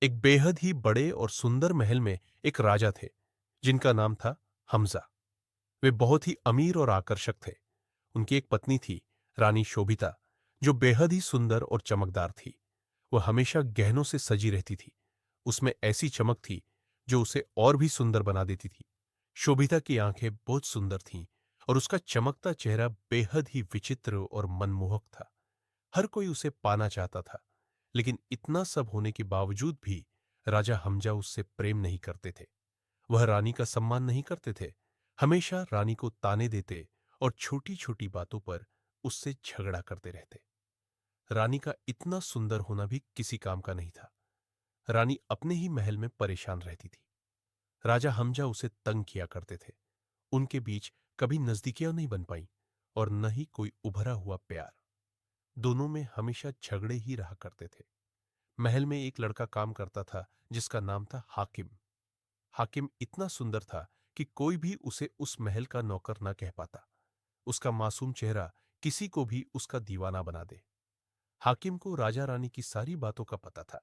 एक बेहद ही बड़े और सुंदर महल में एक राजा थे जिनका नाम था हमजा। वे बहुत ही अमीर और आकर्षक थे। उनकी एक पत्नी थी, रानी शोभिता, जो बेहद ही सुंदर और चमकदार थी। वह हमेशा गहनों से सजी रहती थी। उसमें ऐसी चमक थी जो उसे और भी सुंदर बना देती थी। शोभिता की आंखें बहुत सुंदर थीं और उसका चमकता चेहरा बेहद ही विचित्र और मनमोहक था। हर कोई उसे पाना चाहता था, लेकिन इतना सब होने के बावजूद भी राजा हमजा उससे प्रेम नहीं करते थे। वह रानी का सम्मान नहीं करते थे, हमेशा रानी को ताने देते और छोटी छोटी बातों पर उससे झगड़ा करते रहते। रानी का इतना सुंदर होना भी किसी काम का नहीं था। रानी अपने ही महल में परेशान रहती थी। राजा हमजा उसे तंग किया करते थे। उनके बीच कभी नजदीकियां नहीं बन पाई और न ही कोई उभरा हुआ प्यार। दोनों में हमेशा झगड़े ही रहा करते थे। महल में एक लड़का काम करता था जिसका नाम था हाकिम। हाकिम इतना सुंदर था कि कोई भी उसे उस महल का नौकर न कह पाता। उसका मासूम चेहरा किसी को भी उसका दीवाना बना दे। हाकिम को राजा रानी की सारी बातों का पता था,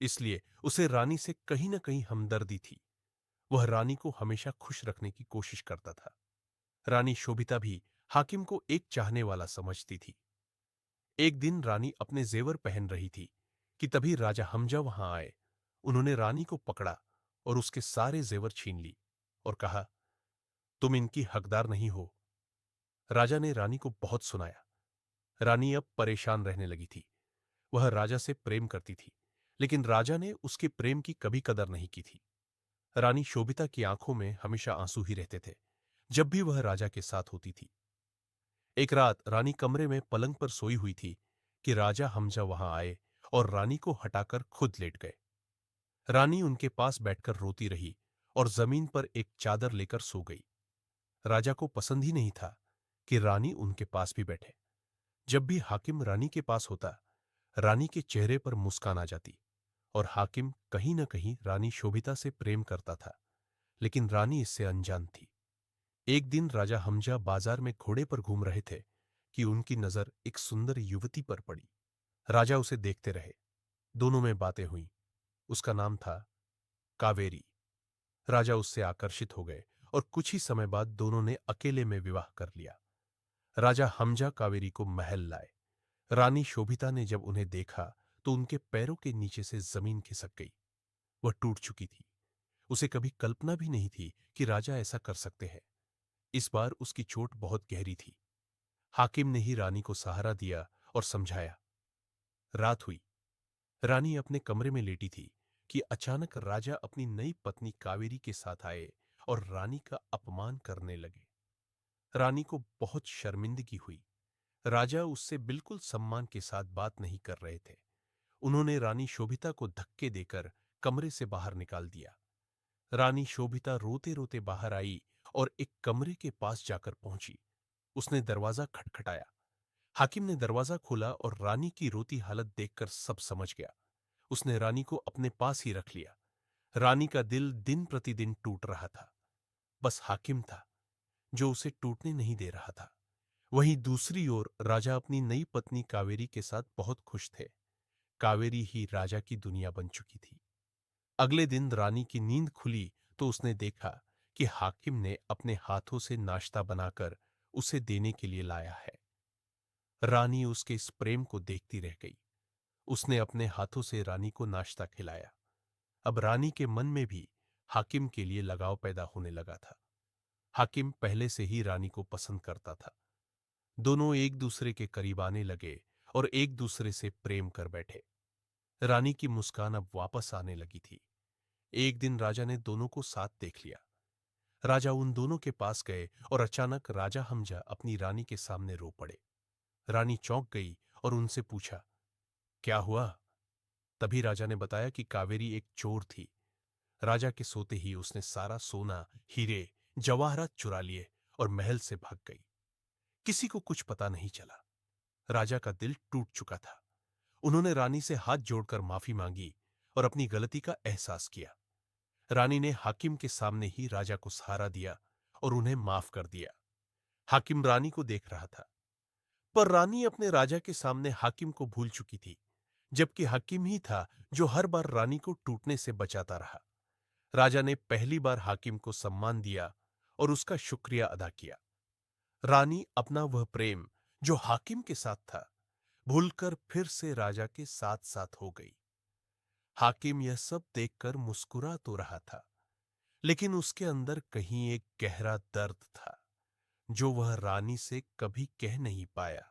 इसलिए उसे रानी से कहीं न कहीं हमदर्दी थी। वह रानी को हमेशा खुश रखने की कोशिश करता था। रानी शोभिता भी हाकिम को एक चाहने वाला समझती थी। एक दिन रानी अपने जेवर पहन रही थी कि तभी राजा हमजा वहां आए। उन्होंने रानी को पकड़ा और उसके सारे जेवर छीन ली और कहा, तुम इनकी हकदार नहीं हो। राजा ने रानी को बहुत सुनाया। रानी अब परेशान रहने लगी थी। वह राजा से प्रेम करती थी, लेकिन राजा ने उसके प्रेम की कभी कदर नहीं की थी। रानी शोभिता की आंखों में हमेशा आंसू ही रहते थे जब भी वह राजा के साथ होती थी। एक रात रानी कमरे में पलंग पर सोई हुई थी कि राजा हमजा वहां आए और रानी को हटाकर खुद लेट गए। रानी उनके पास बैठकर रोती रही और जमीन पर एक चादर लेकर सो गई। राजा को पसंद ही नहीं था कि रानी उनके पास भी बैठे। जब भी हाकिम रानी के पास होता, रानी के चेहरे पर मुस्कान आ जाती और हाकिम कहीं न कहीं रानी शोभिता से प्रेम करता था, लेकिन रानी इससे अनजान थी। एक दिन राजा हमजा बाजार में घोड़े पर घूम रहे थे कि उनकी नजर एक सुंदर युवती पर पड़ी। राजा उसे देखते रहे। दोनों में बातें हुईं। उसका नाम था कावेरी। राजा उससे आकर्षित हो गए और कुछ ही समय बाद दोनों ने अकेले में विवाह कर लिया। राजा हमजा कावेरी को महल लाए। रानी शोभिता ने जब उन्हें देखा तो उनके पैरों के नीचे से जमीन खिसक गई। वह टूट चुकी थी। उसे कभी कल्पना भी नहीं थी कि राजा ऐसा कर सकते हैं। इस बार उसकी चोट बहुत गहरी थी। हाकिम ने ही रानी को सहारा दिया और समझाया। रात हुई। रानी अपने कमरे में लेटी थी कि अचानक राजा अपनी नई पत्नी कावेरी के साथ आए और रानी का अपमान करने लगे। रानी को बहुत शर्मिंदगी हुई। राजा उससे बिल्कुल सम्मान के साथ बात नहीं कर रहे थे। उन्होंने रानी शोभिता को धक्के देकर कमरे से बाहर निकाल दिया। रानी शोभिता रोते रोते बाहर आई और एक कमरे के पास जाकर पहुंची। उसने दरवाजा खटखटाया। हाकिम ने दरवाजा खोला और रानी की रोती हालत देखकर सब समझ गया। उसने रानी को अपने पास ही रख लिया। रानी का दिल दिन प्रतिदिन टूट रहा था। बस हाकिम था जो उसे टूटने नहीं दे रहा था। वहीं दूसरी ओर राजा अपनी नई पत्नी कावेरी के साथ बहुत खुश थे। कावेरी ही राजा की दुनिया बन चुकी थी। अगले दिन रानी की नींद खुली तो उसने देखा कि हाकिम ने अपने हाथों से नाश्ता बनाकर उसे देने के लिए लाया है। रानी उसके इस प्रेम को देखती रह गई। उसने अपने हाथों से रानी को नाश्ता खिलाया। अब रानी के मन में भी हाकिम के लिए लगाव पैदा होने लगा था। हाकिम पहले से ही रानी को पसंद करता था। दोनों एक दूसरे के करीब आने लगे और एक दूसरे से प्रेम कर बैठे। रानी की मुस्कान अब वापस आने लगी थी। एक दिन राजा ने दोनों को साथ देख लिया। राजा उन दोनों के पास गए और अचानक राजा हमजा अपनी रानी के सामने रो पड़े। रानी चौंक गई और उनसे पूछा, क्या हुआ? तभी राजा ने बताया कि कावेरी एक चोर थी। राजा के सोते ही उसने सारा सोना, हीरे, जवाहरात चुरा लिए और महल से भाग गई। किसी को कुछ पता नहीं चला। राजा का दिल टूट चुका था। उन्होंने रानी से हाथ जोड़कर माफी मांगी और अपनी गलती का एहसास किया। रानी ने हाकिम के सामने ही राजा को सहारा दिया और उन्हें माफ कर दिया। हाकिम रानी को देख रहा था, पर रानी अपने राजा के सामने हाकिम को भूल चुकी थी। जबकि हाकिम ही था जो हर बार रानी को टूटने से बचाता रहा। राजा ने पहली बार हाकिम को सम्मान दिया और उसका शुक्रिया अदा किया। रानी अपना वह प्रेम जो हाकिम के साथ था भूलकर फिर से राजा के साथ साथ हो गई। हाकिम यह सब देखकर मुस्कुरा तो रहा था, लेकिन उसके अंदर कहीं एक गहरा दर्द था जो वह रानी से कभी कह नहीं पाया।